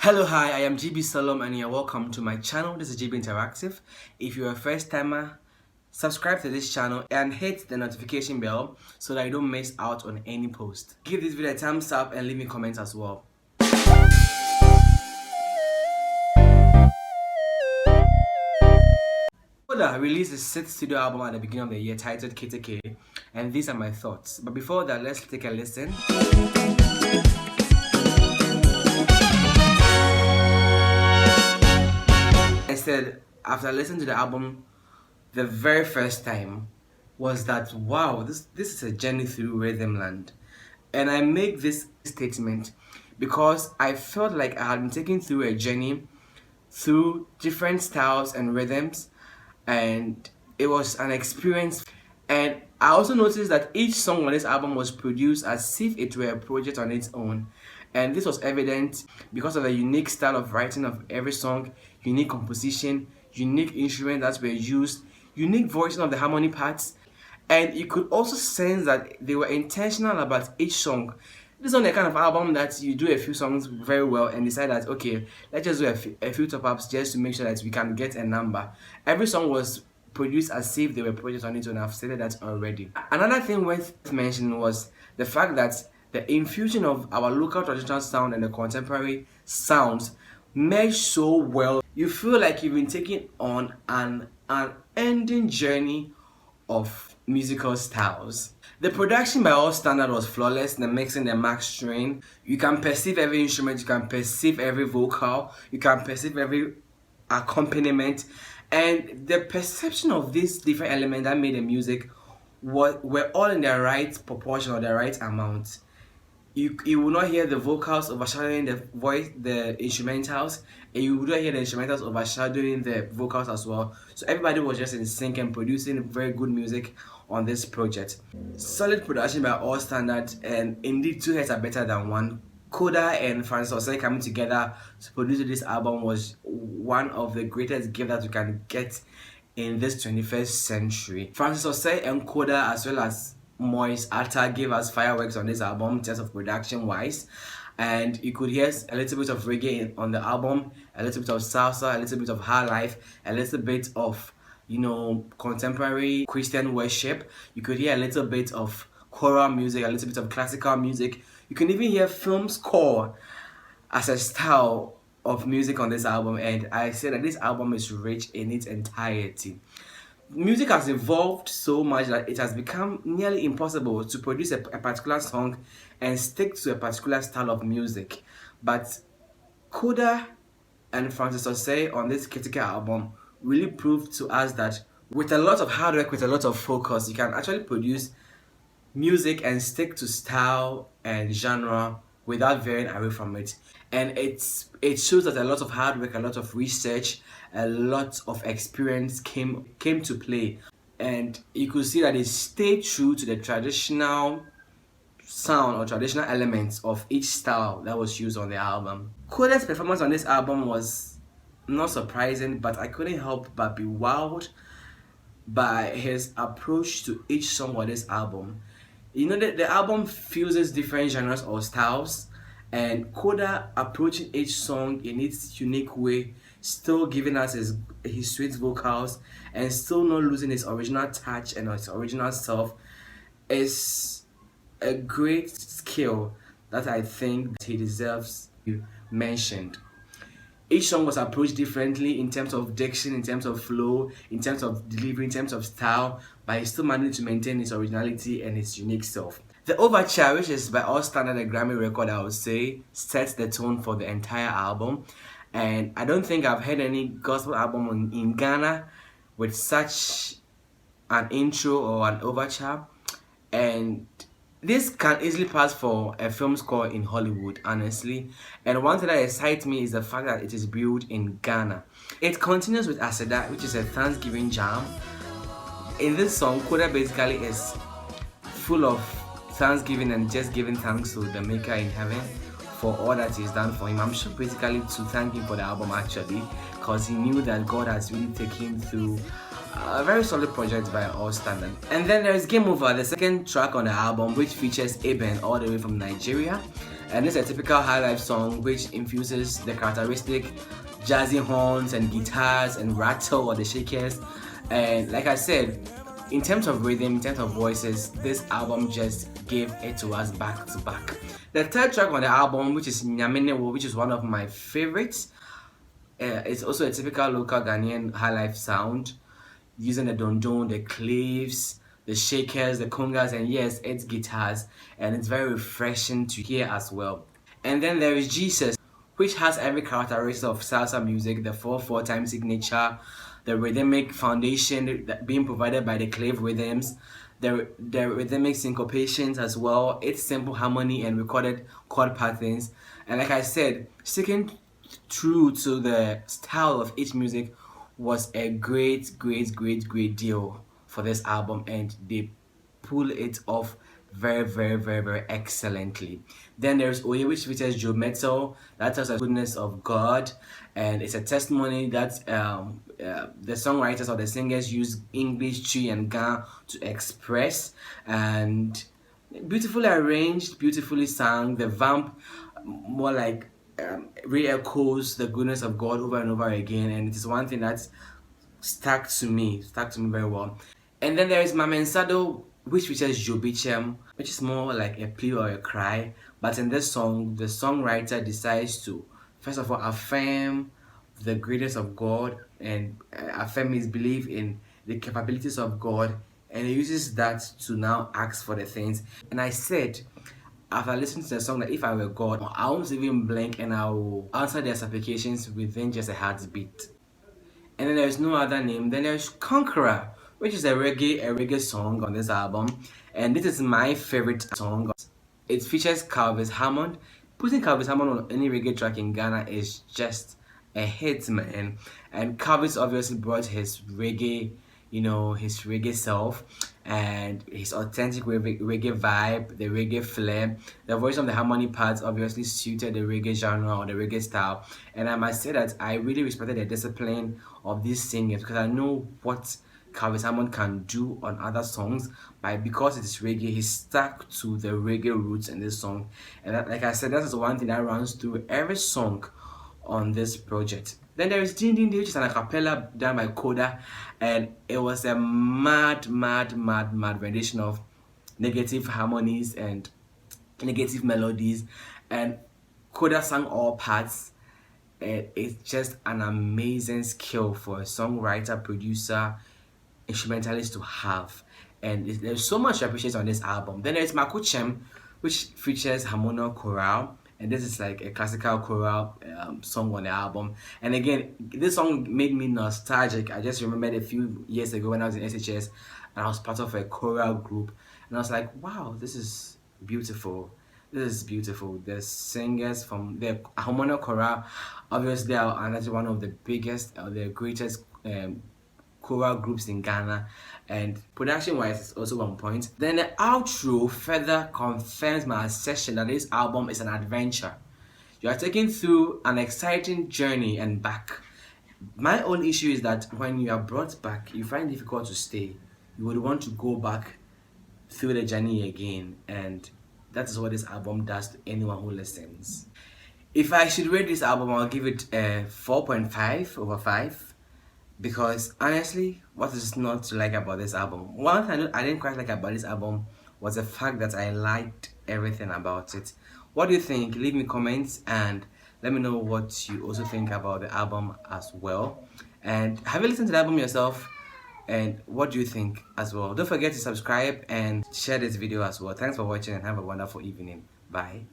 Hello, hi, I am GB Salom and you're welcome to my channel. This is GB Interactive. If you're a first timer, subscribe to this channel and hit the notification bell so that you don't miss out on any post. Give this video a thumbs up and leave me comments as well. Koda released his 6th studio album at the beginning of the year titled KETEKE, and these are my thoughts. But before that, let's take a listen. I said, after listening to the album the very first time, was that wow, this is a journey through rhythmland. And I make this statement because I felt like I had been taken through a journey through different styles and rhythms, and it was an experience. And I also noticed that each song on this album was produced as if it were a project on its own. And this was evident because of the unique style of writing of every song, unique composition, unique instruments that were used, unique voicing of the harmony parts. And you could also sense that they were intentional about each song. This is not the kind of album that you do a few songs very well and decide that, okay, let's just do a few top-ups just to make sure that we can get a number. Every song was produced as if they were projects on it, and I've stated that already. Another thing worth mentioning was the fact that the infusion of our local traditional sound and the contemporary sounds mesh so well. You feel like you've been taken on an unending journey of musical styles. The production by all standard was flawless. The mixing, the mastering, you can perceive every instrument, you can perceive every vocal, you can perceive every accompaniment, and the perception of these different elements that made the music were all in the right proportion or the right amount. You will not hear the vocals overshadowing the instrumentals, and you will not hear the instrumentals overshadowing the vocals as well. So everybody was just in sync and producing very good music on this project. Solid production by all standards, and indeed two heads are better than one. Koda and Francis Osei coming together to produce this album was one of the greatest gifts that you can get in this 21st century. Francis Osei and Koda, as well as Moise Atta, gave us fireworks on this album in terms of production wise, and you could hear a little bit of reggae on the album, a little bit of salsa, a little bit of high life, a little bit of contemporary Christian worship. You could hear a little bit of choral music, a little bit of classical music. You can even hear film score as a style of music on this album, and I say that this album is rich in its entirety. Music has evolved so much that it has become nearly impossible to produce a particular song and stick to a particular style of music. But Koda and Francis Osei on this KETEKE album really proved to us that with a lot of hard work, with a lot of focus, you can actually produce music and stick to style and genre without veering away from it. And it shows that a lot of hard work, a lot of research, a lot of experience came to play, and you could see that they stayed true to the traditional sound or traditional elements of each style that was used on the album. Koda's performance on this album was not surprising, but I couldn't help but be wowed by his approach to each song on this album. The album fuses different genres or styles, and Koda approaching each song in its unique way, still giving us his sweet vocals and still not losing his original touch and his original self, is a great skill that I think that he deserves to be mentioned. Each song was approached differently in terms of diction, in terms of flow, in terms of delivery, in terms of style, but he still managed to maintain his originality and his unique self. The Overture, which is by all standard a Grammy record, I would say, sets the tone for the entire album. And I don't think I've heard any gospel album in Ghana with such an intro or an overture. And this can easily pass for a film score in Hollywood, honestly. And one thing that excites me is the fact that it is built in Ghana. It continues with Aseda, which is a Thanksgiving jam. In this song, Koda basically is full of Thanksgiving and just giving thanks to the Maker in heaven for all that he's done for him. I'm sure basically to thank him for the album actually, because he knew that God has really taken him through a very solid project by all standards. And then there's Game Over, the second track on the album, which features EBEN all the way from Nigeria. And it's a typical high life song which infuses the characteristic jazzy horns and guitars and rattle or the shakers. And like I said, in terms of rhythm, in terms of voices, this album just gave it to us back to back. The third track on the album, which is Nyamenewo, which is one of my favorites, it's also a typical local Ghanaian high life sound, using the dondon, the claves, the shakers, the congas, and yes, it's guitars, and it's very refreshing to hear as well. And then there is Jesus, which has every characteristic of salsa music, the 4/4 time signature, the rhythmic foundation being provided by the clave rhythms, the rhythmic syncopations as well, its simple harmony and recorded chord patterns. And like I said, sticking true to the style of each music was a great deal for this album, and they pull it off very excellently. Then there's Oye, which features Joe Mettle, that tells us the goodness of God, and it's a testimony that the songwriters or the singers use English, Twi, and Ga to express, and beautifully arranged, beautifully sung. The vamp more like re-echoes the goodness of God over and over again, and it is one thing that's stuck to me very well. And then there is Mamensado, which features Joe BEECHEM, which is more like a plea or a cry. But in this song, the songwriter decides to first of all affirm the greatness of God and affirm his belief in the capabilities of God, and he uses that to now ask for the things. And I said, after listening to the song, that if I were God, I won't even blink and I will answer their supplications within just a heartbeat. And then there's no other name. Then there's Conqueror, which is a reggae song on this album, and this is my favorite song. It features CALVIS Hammond. Putting CALVIS Hammond on any reggae track in Ghana is just a hit, man. And CALVIS obviously brought his reggae, his reggae self and his authentic reggae vibe, the reggae flair. The voice of the harmony parts obviously suited the reggae genre or the reggae style. And I must say that I really respected the discipline of these singers, because I know what CALVIS Hammond can do on other songs, but because it is reggae, he's stuck to the reggae roots in this song. And that, like I said, that is one thing that runs through every song on this project. Then there is Din Din Din, which is an a cappella done by Koda, and it was a mad rendition of negative harmonies and negative melodies, and Koda sang all parts. It's just an amazing skill for a songwriter, producer, instrumentalist to have, and there's so much to appreciate on this album. Then there's Makuchem, which features harmonic chorale, and this is like a classical choral song on the album. And again, this song made me nostalgic. I just remembered a few years ago when I was in SHS and I was part of a choral group, and I was like, wow, this is beautiful. This is beautiful. The singers from the harmonic chorale obviously are another one of the biggest or the greatest choral groups in Ghana, and production wise it's also on point. Then the outro further confirms my assertion that this album is an adventure. You are taken through an exciting journey and back. My own issue is that when you are brought back, you find it difficult to stay. You would want to go back through the journey again, and that is what this album does to anyone who listens. If I should rate this album, I'll give it a 4.5/5. Because honestly, what is not to like about this album? One thing I didn't quite like about this album was the fact that I liked everything about it. What do you think? Leave me comments and let me know what you also think about the album as well. And have you listened to the album yourself? And what do you think as well? Don't forget to subscribe and share this video as well. Thanks for watching and have a wonderful evening. Bye.